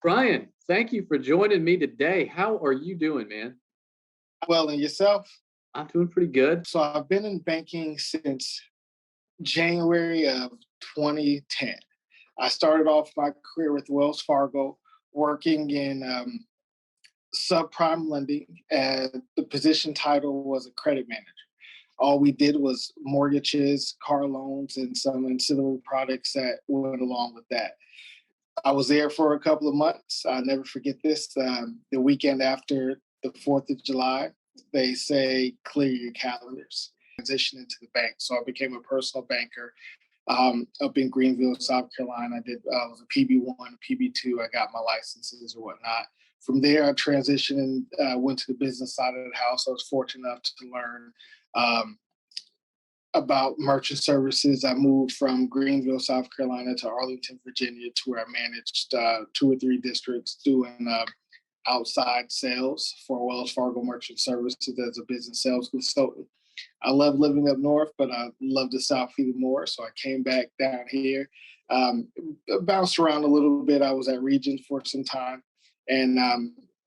Brian, thank you for joining me today. How are you doing, man? Well, and yourself? I'm doing pretty good. So I've been in banking since January of 2010. I started off my career with Wells Fargo, working in subprime lending, and the position title was a credit manager. All we did was mortgages, car loans, and some ancillary products that went along with that. I was there for a couple of months. I'll never forget this. The weekend after the 4th of July, they say, clear your calendars. Transition into the bank. So I became a personal banker up in Greenville, South Carolina. I was a PB1, PB2. I got my licenses or whatnot. From there, I transitioned and went to the business side of the house. I was fortunate enough to learn about merchant services. I moved from Greenville, South Carolina to Arlington, Virginia, to where I managed 2 or 3 districts doing outside sales for Wells Fargo Merchant Services as a business sales consultant. I love living up north, but I love the South even more. So I came back down here, bounced around a little bit. I was at Regions for some time. And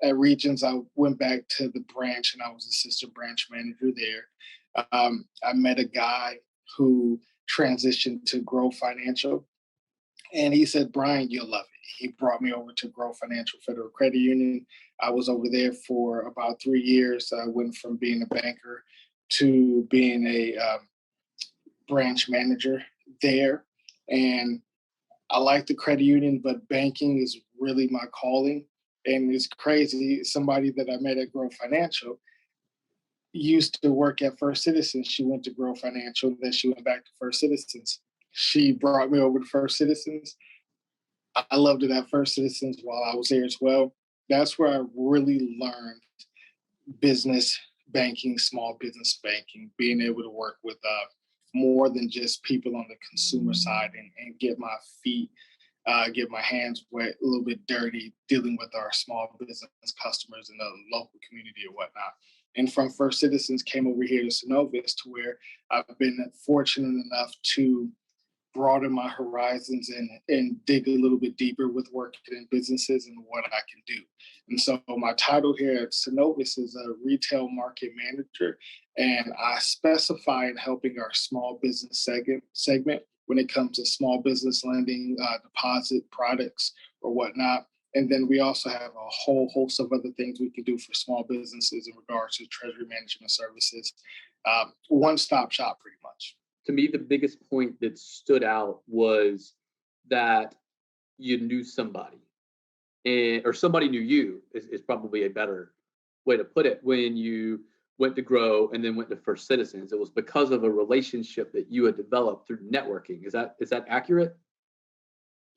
at Regions, I went back to the branch and I was assistant branch manager there. I met a guy who transitioned to Grow Financial, and he said, Brian, you'll love it. He brought me over to Grow Financial Federal Credit Union. I was over there for about 3 years. I went from being a banker to being a branch manager there. And I like the credit union, but banking is really my calling. And it's crazy. Somebody that I met at Grow Financial used to work at First Citizens. She went to Grow Financial, then she went back to First Citizens. She brought me over to First Citizens. I loved it at First Citizens while I was there as well. That's where I really learned business banking, small business banking, being able to work with more than just people on the consumer side and get my feet, get my hands wet, a little bit dirty, dealing with our small business customers in the local community or whatnot. And from First Citizens came over here to Synovus, to where I've been fortunate enough to broaden my horizons and dig a little bit deeper with working in businesses and what I can do. And so my title here at Synovus is a retail market manager, and I specify in helping our small business segment when it comes to small business lending, deposit products or whatnot. And then we also have a whole host of other things we can do for small businesses in regards to treasury management services. One-stop shop, pretty much. To me, the biggest point that stood out was that you knew somebody, or somebody knew you is probably a better way to put it. When you went to Grow and then went to First Citizens, it was because of a relationship that you had developed through networking. Is that accurate?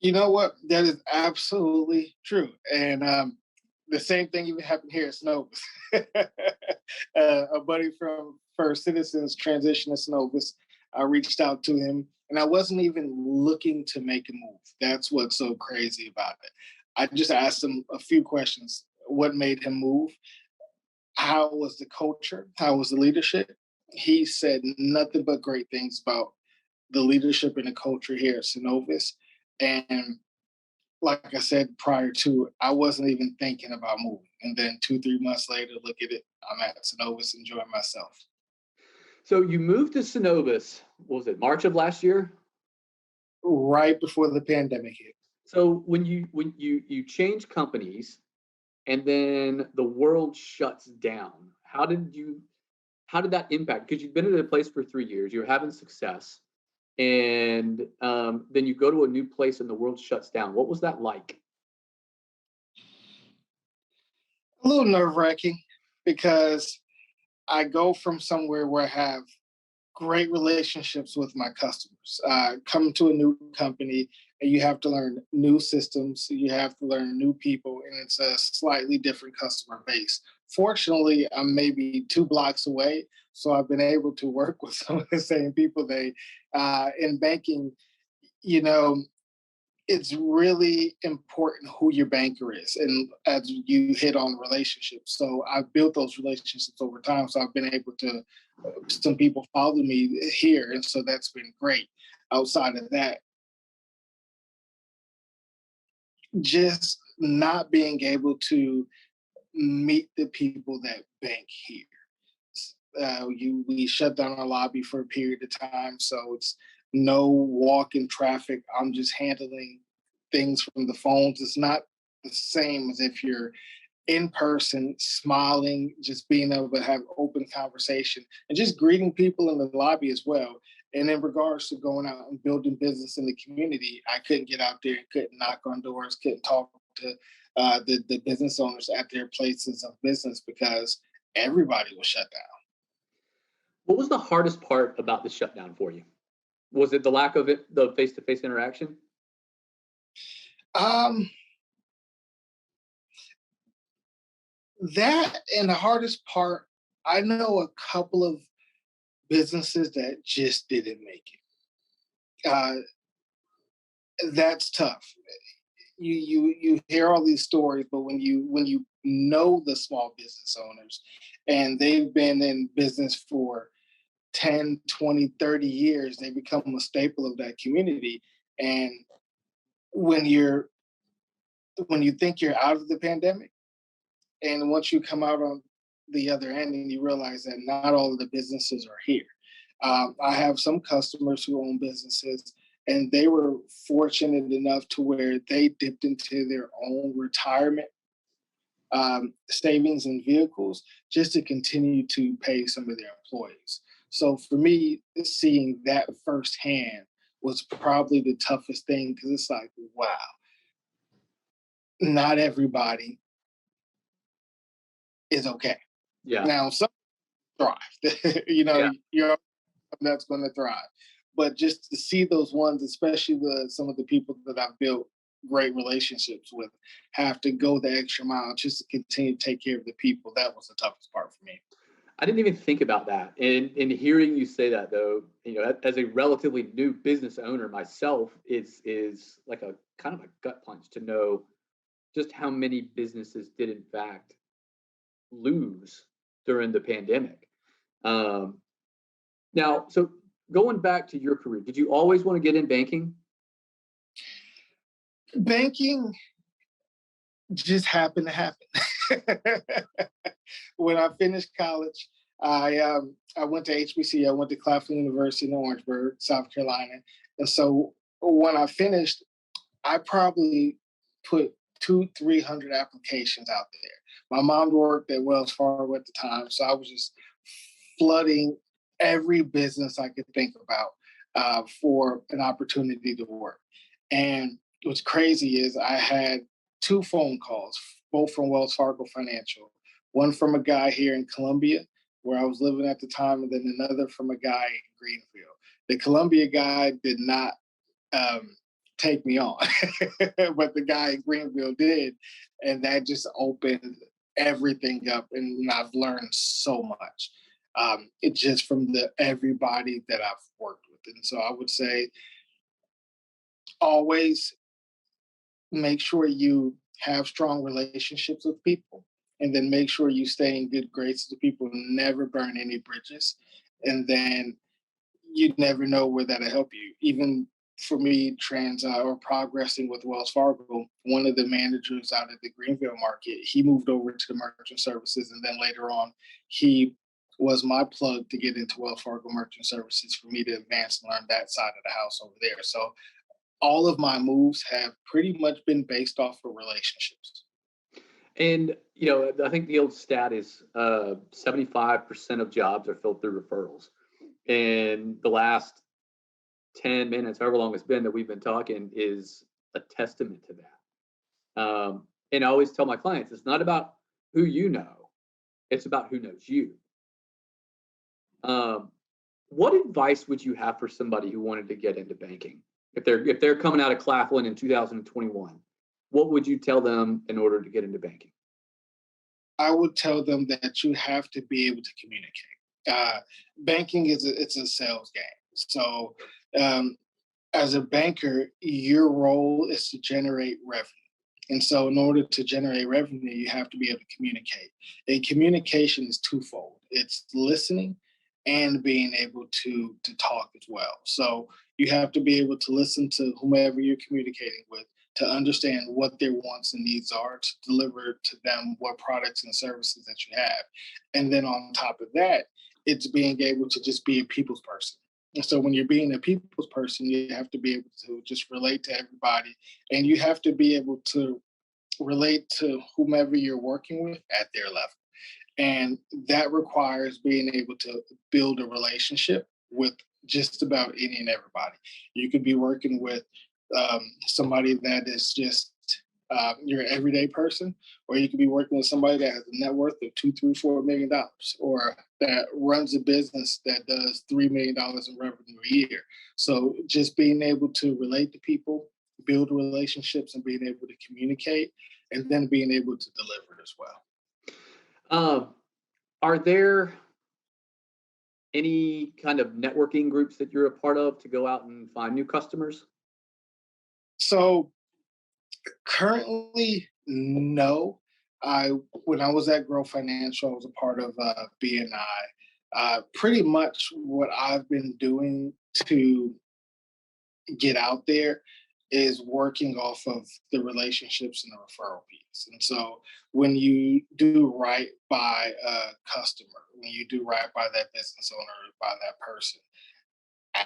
You know what? That is absolutely true. And the same thing even happened here at Synovus. A buddy from First Citizens transitioned to Synovus. I reached out to him, and I wasn't even looking to make a move. That's what's so crazy about it. I just asked him a few questions. What made him move? How was the culture? How was the leadership? He said nothing but great things about the leadership and the culture here at Synovus. And like I said prior to it, I wasn't even thinking about moving. And then 2-3 months later, look at it, I'm at Synovus enjoying myself. So you moved to Synovus, what was it, March of last year? Right before the pandemic hit. So when you change companies and then the world shuts down, how did that impact? Because you've been at a place for 3 years, you're having success, and then you go to a new place and the world shuts down. What was that like? A little nerve-wracking, because I go from somewhere where I have great relationships with my customers. Come to a new company and you have to learn new systems, you have to learn new people, and it's a slightly different customer base. Fortunately, I'm maybe 2 blocks away, so I've been able to work with some of the same people. In banking, you know, it's really important who your banker is, and as you hit on relationships. So I've built those relationships over time. So I've been able to, some people follow me here, and so that's been great. Outside of that, just not being able to meet the people that bank here. We shut down our lobby for a period of time, so it's no walking traffic. I'm just handling things from the phones. It's not the same as if you're in person, smiling, just being able to have open conversation and just greeting people in the lobby as well. And in regards to going out and building business in the community, I couldn't get out there, couldn't knock on doors, couldn't talk to the business owners at their places of business because everybody was shut down. What was the hardest part about the shutdown for you? Was it the lack of it, the face-to-face interaction? That and the hardest part, I know a couple of businesses that just didn't make it. That's tough. You hear all these stories, but when you know the small business owners and they've been in business for 10, 20, 30 years, they become a staple of that community. And when you think you're out of the pandemic, and once you come out on the other end and you realize that not all of the businesses are here. I have some customers who own businesses and they were fortunate enough to where they dipped into their own retirement savings and vehicles just to continue to pay some of their employees. So for me, seeing that firsthand was probably the toughest thing because it's like, wow, not everybody is okay. Yeah. Now, some thrive. You're that's going to thrive. But just to see those ones, especially some of the people that I've built great relationships with, have to go the extra mile just to continue to take care of the people. That was the toughest part for me. I didn't even think about that. And in hearing you say that, though, as a relatively new business owner myself, is like a kind of a gut punch to know just how many businesses did in fact lose during the pandemic. Now, so going back to your career, did you always want to get in banking? Banking just happened to happen. When I finished college, I went to HBC. I went to Claflin University in Orangeburg, South Carolina. And so when I finished, I probably put 200-300 applications out there. My mom worked at Wells Fargo at the time, so I was just flooding every business I could think about for an opportunity to work. And what's crazy is I had 2 phone calls, both from Wells Fargo Financial, one from a guy here in Columbia, where I was living at the time, and then another from a guy in Greenville. The Columbia guy did not take me on, but the guy in Greenville did, and that just opened everything up, and I've learned so much. It's just from everybody that I've worked with. And so I would say always make sure you have strong relationships with people, and then make sure you stay in good graces with people, never burn any bridges. And then you never know where that'll help you. Even for me, progressing with Wells Fargo, one of the managers out at the Greenville market, he moved over to the merchant services. And then later on, he was my plug to get into Wells Fargo merchant services for me to advance and learn that side of the house over there. So all of my moves have pretty much been based off of relationships. And, I think the old stat is 75% of jobs are filled through referrals. And the last 10 minutes, however long it's been that we've been talking, is a testament to that. And I always tell my clients, it's not about who you know, it's about who knows you. What advice would you have for somebody who wanted to get into banking? If they're coming out of Claflin in 2021, what would you tell them in order to get into banking? I would tell them that you have to be able to communicate. Banking it's a sales game. So as a banker, your role is to generate revenue. And so in order to generate revenue, you have to be able to communicate. And communication is twofold. It's listening and being able to talk as well. So you have to be able to listen to whomever you're communicating with, to understand what their wants and needs are, to deliver to them what products and services that you have. And then on top of that, it's being able to just be a people's person. And so when you're being a people's person, you have to be able to just relate to everybody, and you have to be able to relate to whomever you're working with at their level. And that requires being able to build a relationship with just about any and everybody. You could be working with somebody that is just your everyday person, or you could be working with somebody that has a net worth of $2, $3, $4 million, or that runs a business that does $3 million in revenue a year. So just being able to relate to people, build relationships, and being able to communicate, and then being able to deliver as well. Are there any kind of networking groups that you're a part of to go out and find new customers? So currently, no. When I was at Grow Financial, I was a part of BNI. Pretty much what I've been doing to get out there is working off of the relationships and the referral piece. And so when you do right by a customer, when you do right by that business owner, by that person,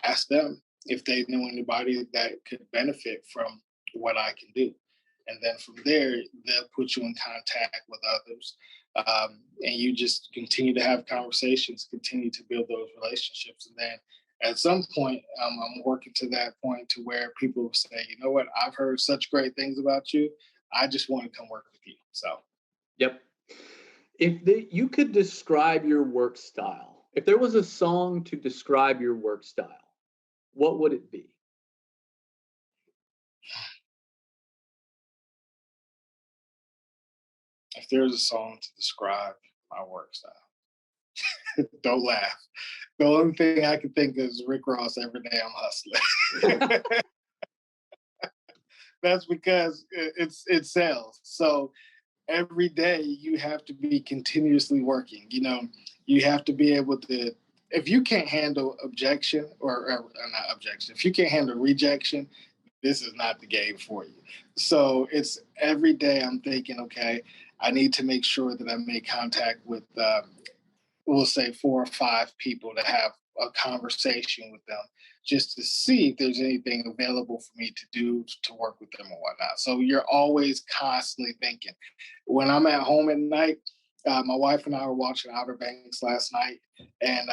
ask them if they know anybody that could benefit from what I can do. And then from there, they'll put you in contact with others. And you just continue to have conversations, continue to build those relationships. And then at some point, I'm working to that point to where people will say, you know what, I've heard such great things about you. I just want to come work with you. So, Yep. You could describe your work style, if there was a song to describe your work style, what would it be? if there's a song to describe my work style, don't laugh. The only thing I can think of is Rick Ross, Every Day I'm Hustling. That's because it sells. So every day you have to be continuously working. You have to be able to, if you can't handle objection or not objection, if you can't handle rejection, this is not the game for you. So it's every day I'm thinking, okay, I need to make sure that I make contact with, we'll say 4 or 5 people to have a conversation with them, just to see if there's anything available for me to do to work with them or whatnot. So you're always constantly thinking. When I'm at home at night, my wife and I were watching Outer Banks last night, and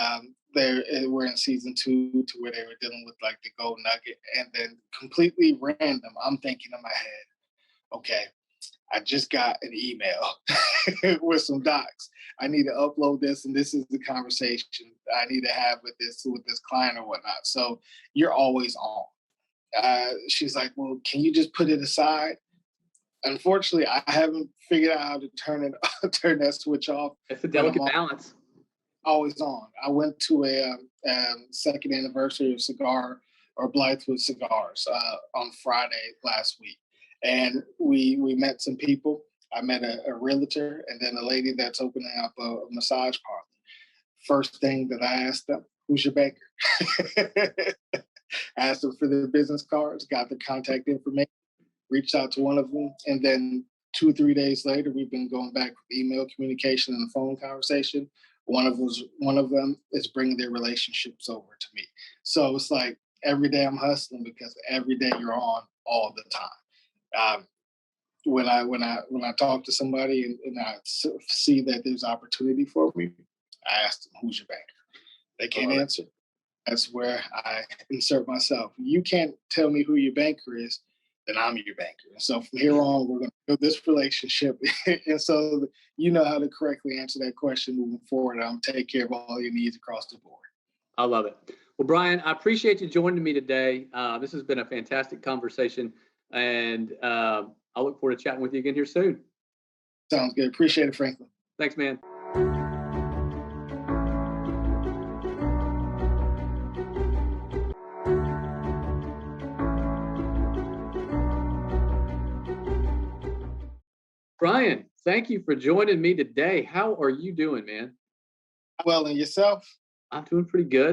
we're in season 2 to where they were dealing with like the gold nugget, and then completely random, I'm thinking in my head, okay, I just got an email with some docs. I need to upload this, and this is the conversation I need to have with this client or whatnot. So you're always on. She's like, well, can you just put it aside? Unfortunately, I haven't figured out how to turn that switch off. It's a delicate balance. Always on. I went to a second anniversary of cigar or Blythewood Cigars on Friday last week. And we met some people. I met a realtor and then a lady that's opening up a massage parlor. First thing that I asked them, who's your banker? Asked them for their business cards, got their contact information, reached out to one of them. And then 2 or 3 days later, we've been going back with email communication and the phone conversation. One of them is bringing their relationships over to me. So it's like every day I'm hustling because every day you're on all the time. When I talk to somebody and I see that there's opportunity for me, I ask them, who's your banker? They can't answer. That's where I insert myself. You can't tell me who your banker is, then I'm your banker. So from here on, we're going to build this relationship. And so you know how to correctly answer that question moving forward. I'm take care of all your needs across the board. I love it. Well, Brian, I appreciate you joining me today. This has been a fantastic conversation, and I look forward to chatting with you again here soon. Sounds good. Appreciate it, Franklin. Thanks, man. Brian, thank you for joining me today. How are you doing, man? Well, and yourself? I'm doing pretty good.